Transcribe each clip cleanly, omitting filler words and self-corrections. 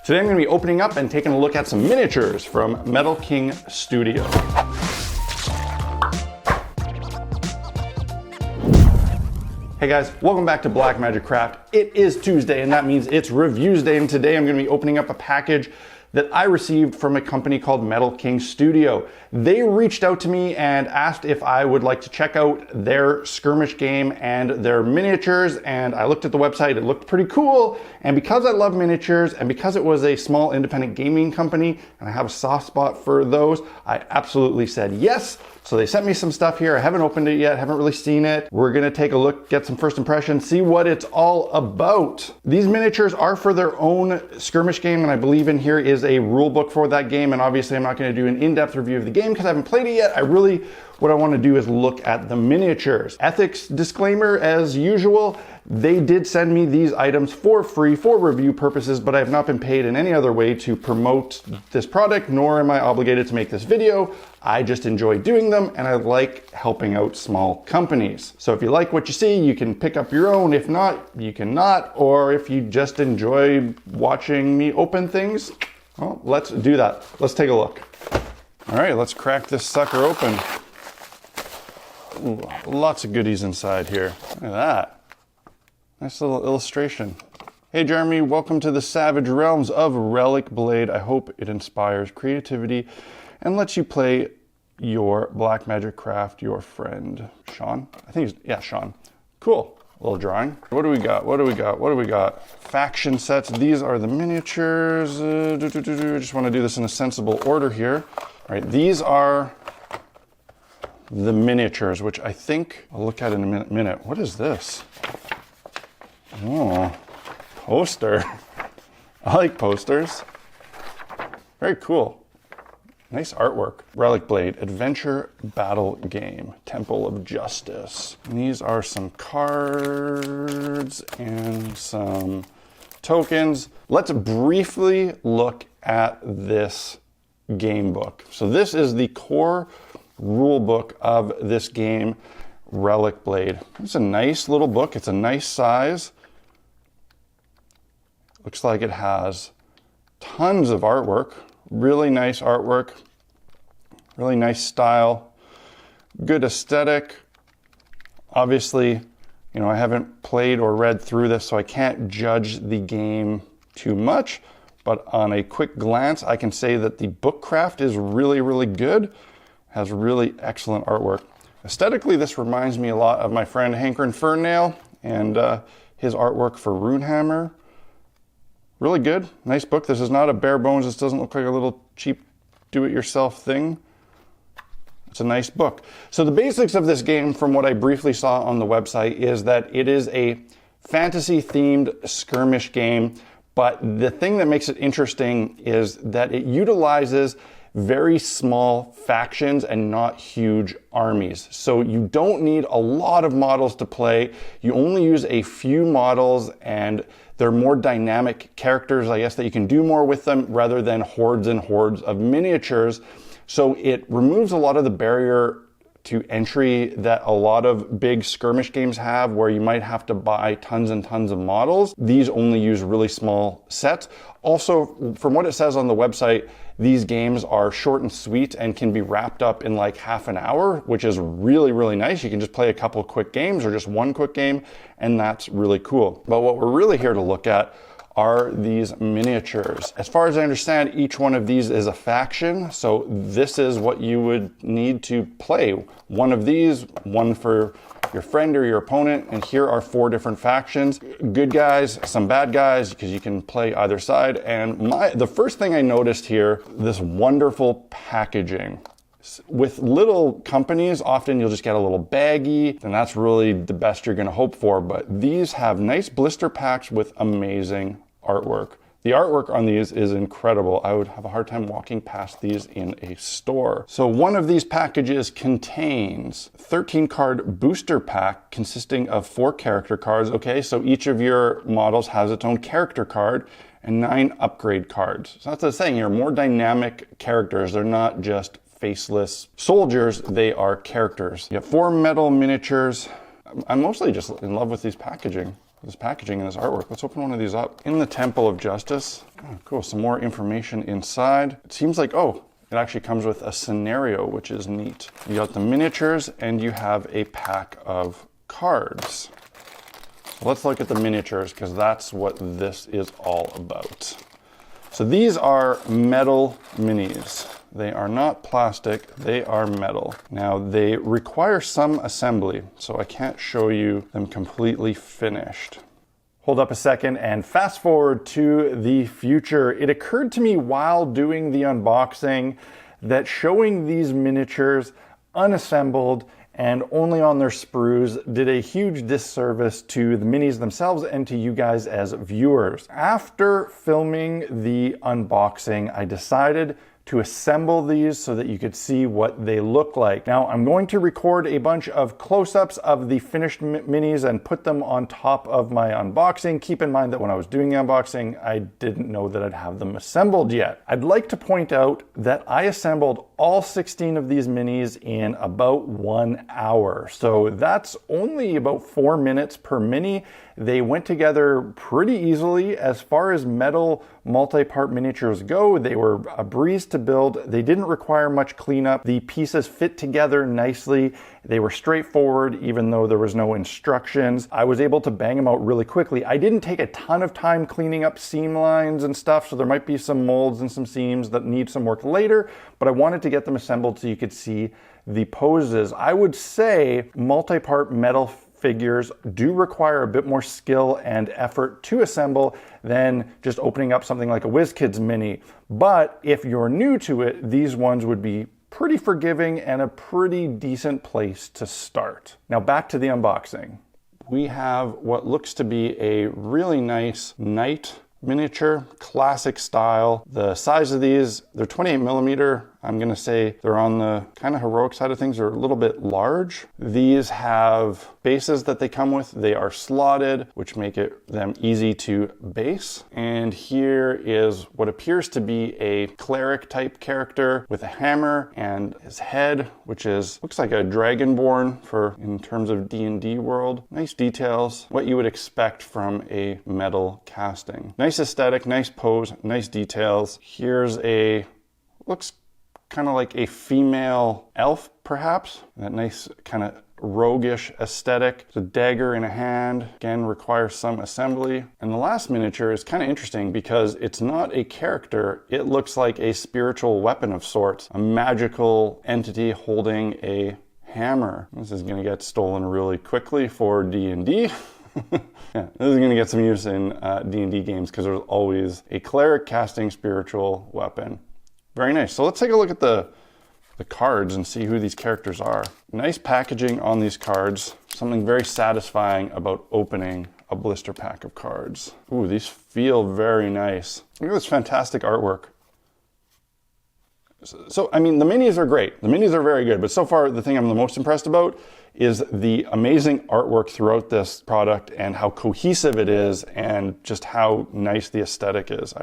Today I'm going to be opening up and taking a look at some miniatures from Metal King Studio. Hey guys, welcome back to Black Magic Craft. It is Tuesday and that means it's Reviews Day, and today I'm going to be opening up a package that I received from a company called Metal King Studio. They reached out to me and asked if I would like to check out their skirmish game and their miniatures, and I looked at the website. It looked pretty cool, and because I love miniatures and because it was a small independent gaming company and I have a soft spot for those, I absolutely said yes. So they sent me some stuff here. I haven't opened it yet, haven't really seen it. We're gonna take a look, get some first impressions, see what it's all about. These miniatures are for their own skirmish game, and I believe in here is a rule book for that game, and obviously I'm not gonna do an in-depth review of the game because I haven't played it yet. What I wanna do is look at the miniatures. Ethics disclaimer, as usual, they did send me these items for free for review purposes, but I have not been paid in any other way to promote this product, nor am I obligated to make this video. I just enjoy doing them, and I like helping out small companies. So if you like what you see, you can pick up your own. If not, you cannot. Or if you just enjoy watching me open things, well, let's do that. Let's take a look. All right, let's crack this sucker open. Ooh, lots of goodies inside here. Look at that. Nice little illustration. Hey Jeremy, welcome to the savage realms of RELICBLADE. I hope it inspires creativity and lets you play your Black Magic Craft, your friend. Sean? I think he's, Sean. Cool. A little drawing. What do we got? Faction sets. These are the miniatures. I just want to do this in a sensible order here. All right, these are the miniatures, which I think I'll look at in a minute. What is this? Oh, poster. I like posters. Very cool. Nice artwork. RELICBLADE, Adventure Battle Game, Temple of Justice. And these are some cards and some tokens. Let's briefly look at this game book. So this is the core rule book of this game, RELICBLADE. It's a nice little book. It's a nice size. Looks like it has tons of artwork. Really nice artwork. Really nice style. Good aesthetic. Obviously, you know, I haven't played or read through this, so I can't judge the game too much. But on a quick glance, I can say that the book craft is really, really good. Has really excellent artwork. Aesthetically, this reminds me a lot of my friend Hankrin Fernail and his artwork for Runehammer. Really good, nice book. This is not a bare bones. This doesn't look like a little cheap do-it-yourself thing. It's a nice book. So the basics of this game, from what I briefly saw on the website, is that it is a fantasy-themed skirmish game, but the thing that makes it interesting is that it utilizes very small factions and not huge armies. So you don't need a lot of models to play. You only use a few models, and they're more dynamic characters, I guess, that you can do more with them rather than hordes and hordes of miniatures. So it removes a lot of the barrier to entry that a lot of big skirmish games have, where you might have to buy tons and tons of models. These only use really small sets. Also, from what it says on the website, these games are short and sweet and can be wrapped up in like half an hour, which is really, really nice. You can just play a couple of quick games or just one quick game, and that's really cool. But what we're really here to look at are these miniatures. As far as I understand, each one of these is a faction. So this is what you would need to play. One of these, one for your friend or your opponent, and here are 4 different factions. Good guys, some bad guys, because you can play either side. And the first thing I noticed here, this wonderful packaging. With little companies, often you'll just get a little baggie, and that's really the best you're gonna hope for, but these have nice blister packs with amazing artwork. The artwork on these is incredible. I would have a hard time walking past these in a store. So one of these packages contains 13 card booster pack consisting of 4 character cards. Okay, so each of your models has its own character card and 9 upgrade cards. So that's the thing here, more dynamic characters. They're not just faceless soldiers, they are characters. You have 4 metal miniatures. I'm mostly just in love with these packaging. This packaging and this artwork. Let's open one of these up. In the Temple of Justice. Oh, cool, some more information inside. It seems like, oh, it actually comes with a scenario, which is neat. You got the miniatures and you have a pack of cards. So let's look at the miniatures because that's what this is all about. So these are metal minis. They are not plastic, they are metal. Now they require some assembly, so I can't show you them completely finished. Hold up a second and fast forward to the future. It occurred to me while doing the unboxing that showing these miniatures unassembled and only on their sprues did a huge disservice to the minis themselves and to you guys as viewers. After filming the unboxing, I decided to assemble these so that you could see what they look like. Now, I'm going to record a bunch of close-ups of the finished minis and put them on top of my unboxing. Keep in mind that when I was doing the unboxing, I didn't know that I'd have them assembled yet. I'd like to point out that I assembled all 16 of these minis in about 1 hour. So that's only about 4 minutes per mini. They went together pretty easily. As far as metal multi-part miniatures go, they were a breeze to build. They didn't require much cleanup. The pieces fit together nicely. They were straightforward, even though there was no instructions. I was able to bang them out really quickly. I didn't take a ton of time cleaning up seam lines and stuff, so there might be some molds and some seams that need some work later, but I wanted to get them assembled so you could see the poses. I would say multi-part metal figures do require a bit more skill and effort to assemble than just opening up something like a WizKids mini. But if you're new to it, these ones would be pretty forgiving and a pretty decent place to start. Now back to the unboxing. We have what looks to be a really nice knight miniature, classic style. The size of these, they're 28 millimeter. I'm gonna say they're on the kind of heroic side of things. They're a little bit large. These have bases that they come with. They are slotted, which make them easy to base. And here is what appears to be a cleric type character with a hammer and his head, which looks like a dragonborn in terms of D&D world. Nice details, what you would expect from a metal casting. Nice aesthetic, nice pose, nice details. Here's looks kind of like a female elf, perhaps. That nice kind of roguish aesthetic. It's a dagger in a hand. Again, requires some assembly. And the last miniature is kind of interesting because it's not a character. It looks like a spiritual weapon of sorts. A magical entity holding a hammer. This is going to get stolen really quickly for D&D. Yeah, this is going to get some use in D&D games because there's always a cleric casting spiritual weapon. Very nice. So let's take a look at the cards and see who these characters are. Nice packaging on these cards. Something very satisfying about opening a blister pack of cards. Ooh, these feel very nice. Look at this fantastic artwork. So, I mean, the minis are great. The minis are very good, but so far the thing I'm the most impressed about is the amazing artwork throughout this product and how cohesive it is and just how nice the aesthetic is.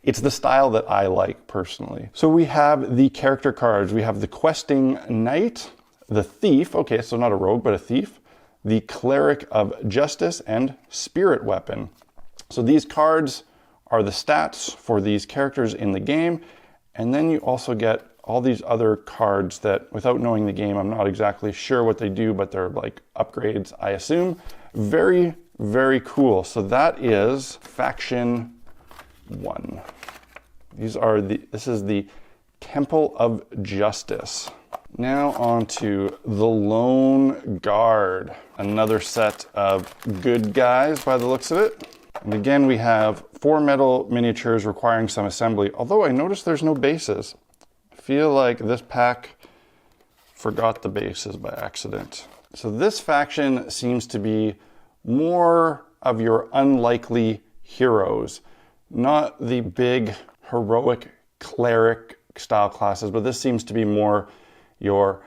It's the style that I like personally. So we have the character cards. We have the questing knight, the thief, okay, so not a rogue, but a thief, the cleric of justice, and spirit weapon. So these cards are the stats for these characters in the game. And then you also get all these other cards that, without knowing the game, I'm not exactly sure what they do, but they're like upgrades, I assume. Very, very cool. So that is faction 1. This is the Temple of Justice. Now on to the Lone Guard. Another set of good guys by the looks of it. And again, we have 4 metal miniatures requiring some assembly, although I noticed there's no bases. I feel like this pack forgot the bases by accident. So this faction seems to be more of your unlikely heroes, not the big heroic cleric style classes, but this seems to be more your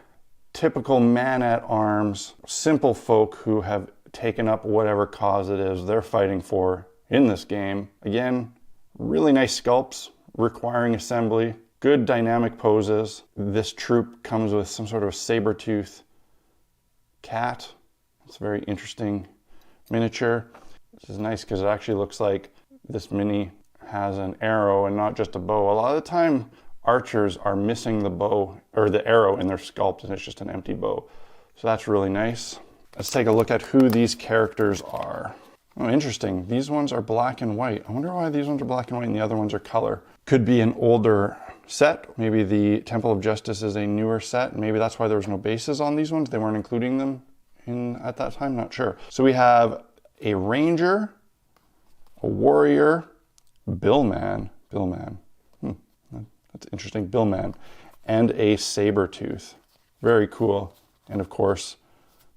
typical man-at-arms, simple folk who have taken up whatever cause it is they're fighting for in this game. Again, really nice sculpts requiring assembly, good dynamic poses. This troop comes with some sort of saber-tooth cat. It's a very interesting miniature. This is nice because it actually looks like this mini has an arrow and not just a bow. A lot of the time, archers are missing the bow or the arrow in their sculpt, and it's just an empty bow. So that's really nice. Let's take a look at who these characters are. Oh, interesting. These ones are black and white. I wonder why these ones are black and white and the other ones are color. Could be an older set. Maybe the Temple of Justice is a newer set. Maybe that's why there was no bases on these ones. They weren't including them at that time. Not sure. So we have a ranger, a warrior, billman. That's interesting. Billman, and a saber tooth. Very cool. And of course,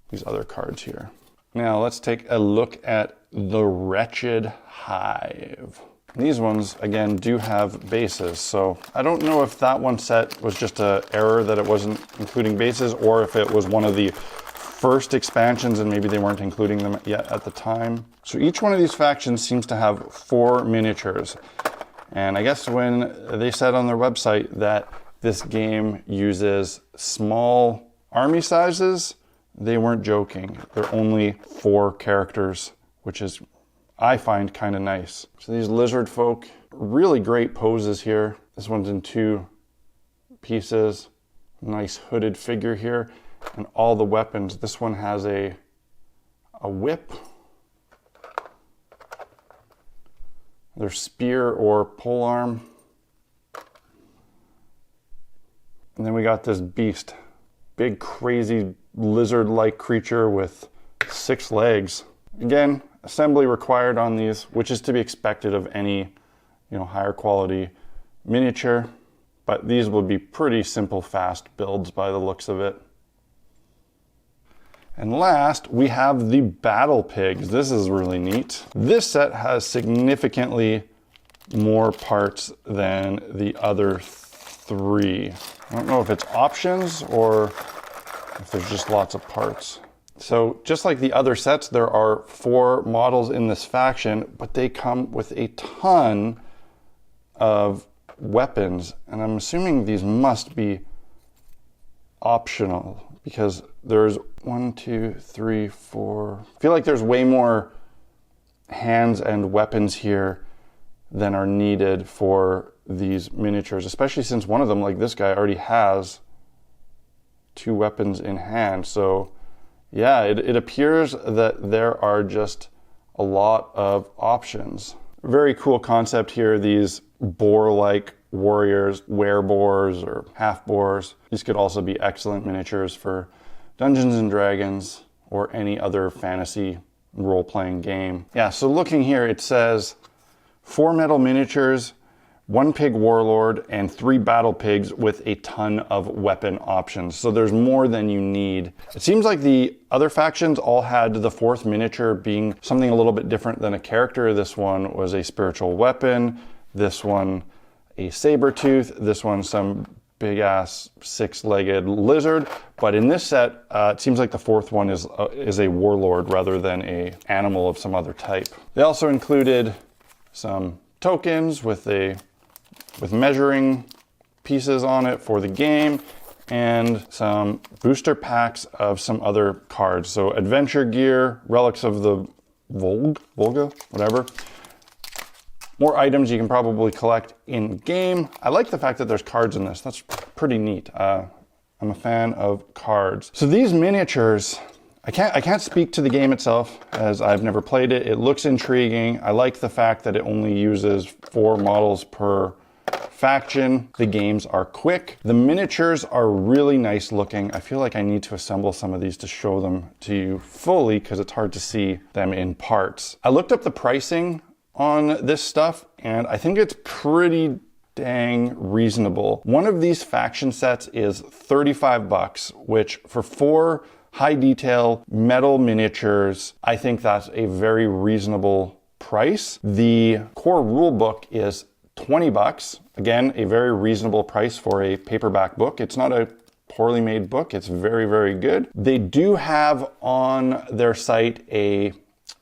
these other cards here. Now let's take a look at the Wretched Hive. These ones, again, do have bases. So I don't know if that one set was just an error that it wasn't including bases, or if it was one of the first expansions and maybe they weren't including them yet at the time. So each one of these factions seems to have 4 miniatures. And I guess when they said on their website that this game uses small army sizes, they weren't joking. They're only 4 characters, which is, I find, kind of nice. So these lizard folk, really great poses here. This one's in 2 pieces. Nice hooded figure here. And all the weapons. This one has a whip. Their spear or polearm. And then we got this beast. Big, crazy, lizard-like creature with 6 legs. Again, assembly required on these, which is to be expected of any, higher quality miniature. But these will be pretty simple, fast builds by the looks of it. And last, we have the Battle Pigs. This is really neat. This set has significantly more parts than the other 3. I don't know if it's options or if there's just lots of parts. So just like the other sets, there are 4 models in this faction, but they come with a ton of weapons. And I'm assuming these must be optional because there's 1, 2, 3, 4. I feel like there's way more hands and weapons here than are needed for these miniatures, especially since one of them, like this guy, already has 2 weapons in hand. So yeah, it appears that there are just a lot of options. Very cool concept here, these boar-like warriors, were-boars or half-boars. These could also be excellent miniatures for Dungeons and Dragons or any other fantasy role-playing game. Yeah, so looking here, it says 4 metal miniatures, 1 pig warlord, and 3 battle pigs with a ton of weapon options. So there's more than you need. It seems like the other factions all had the 4th miniature being something a little bit different than a character. This one was a spiritual weapon. This one a saber tooth. This one some big ass 6-legged lizard. But in this set, it seems like the 4th one is a warlord rather than a animal of some other type. They also included some tokens with measuring pieces on it for the game, and some booster packs of some other cards. So adventure gear, relics of the Volga, whatever. More items you can probably collect in game. I like the fact that there's cards in this. That's pretty neat. I'm a fan of cards. So these miniatures, I can't speak to the game itself as I've never played it. It looks intriguing. I like the fact that it only uses 4 models per faction. The games are quick. The miniatures are really nice looking. I feel like I need to assemble some of these to show them to you fully because it's hard to see them in parts. I looked up the pricing on this stuff and I think it's pretty dang reasonable. One of these faction sets is $35, which for 4 high detail metal miniatures, I think that's a very reasonable price. The core rulebook is $20. Again, a very reasonable price for a paperback book. It's not a poorly made book. It's very, very good. They do have on their site a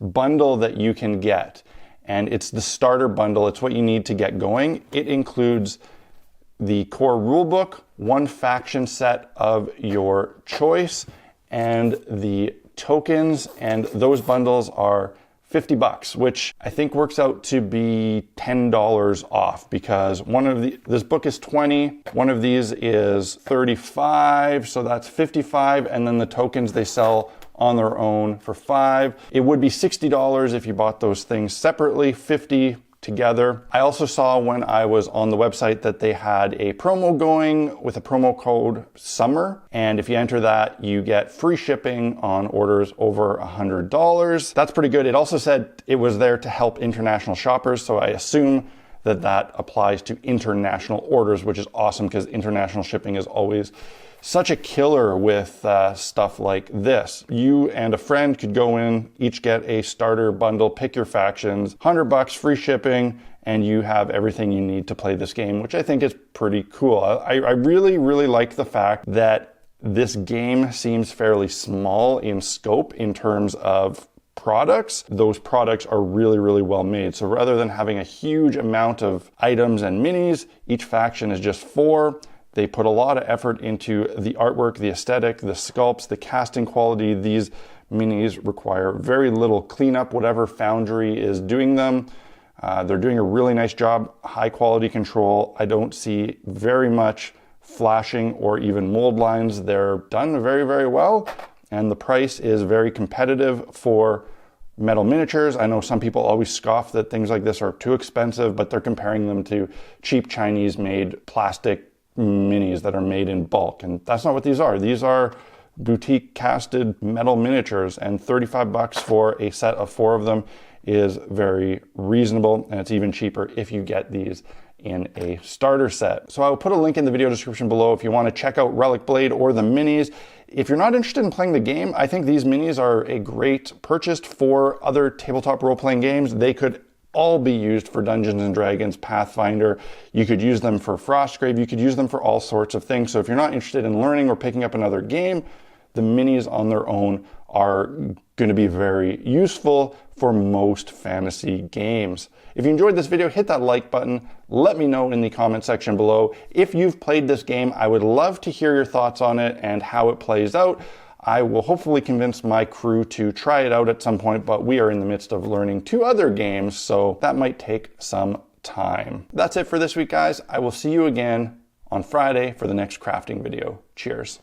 bundle that you can get, and it's the starter bundle. It's what you need to get going. It includes the core rulebook, 1 faction set of your choice, and the tokens, and those bundles are 50 bucks, which I think works out to be $10 off, because this book is 20, one of these is 35, so that's 55, and then the tokens they sell on their own for $5. It would be $60 if you bought those things separately, $50 together. I also saw when I was on the website that they had a promo going with a promo code SUMMER, and if you enter that, you get free shipping on orders over $100. That's pretty good. It also said it was there to help international shoppers, so I assume that that applies to international orders, which is awesome because international shipping is always such a killer with stuff like this. You and a friend could go in, each get a starter bundle, pick your factions, $100 free shipping, and you have everything you need to play this game, which I think is pretty cool. I really, really like the fact that this game seems fairly small in scope in terms of products. Those products are really, really well made. So rather than having a huge amount of items and minis, each faction is just 4. They put a lot of effort into the artwork, the aesthetic, the sculpts, the casting quality. These minis require very little cleanup, whatever foundry is doing them. They're doing a really nice job, high quality control. I don't see very much flashing or even mold lines. They're done very, very well. And the price is very competitive for metal miniatures. I know some people always scoff that things like this are too expensive, but they're comparing them to cheap Chinese made plastic minis that are made in bulk, and that's not what these are. These are boutique casted metal miniatures, and 35 bucks for a set of 4 of them is very reasonable, and it's even cheaper if you get these in a starter set. So I will put a link in the video description below if you want to check out RELICBLADE or the minis. If you're not interested in playing the game, I think these minis are a great purchase for other tabletop role-playing games. They could all be used for Dungeons and Dragons, Pathfinder. You could use them for Frostgrave. You could use them for all sorts of things. So if you're not interested in learning or picking up another game, the minis on their own are going to be very useful for most fantasy games. If you enjoyed this video, hit that like button. Let me know in the comment section below. If you've played this game, I would love to hear your thoughts on it and how it plays out. I will hopefully convince my crew to try it out at some point, but we are in the midst of learning 2 other games, so that might take some time. That's it for this week, guys. I will see you again on Friday for the next crafting video. Cheers.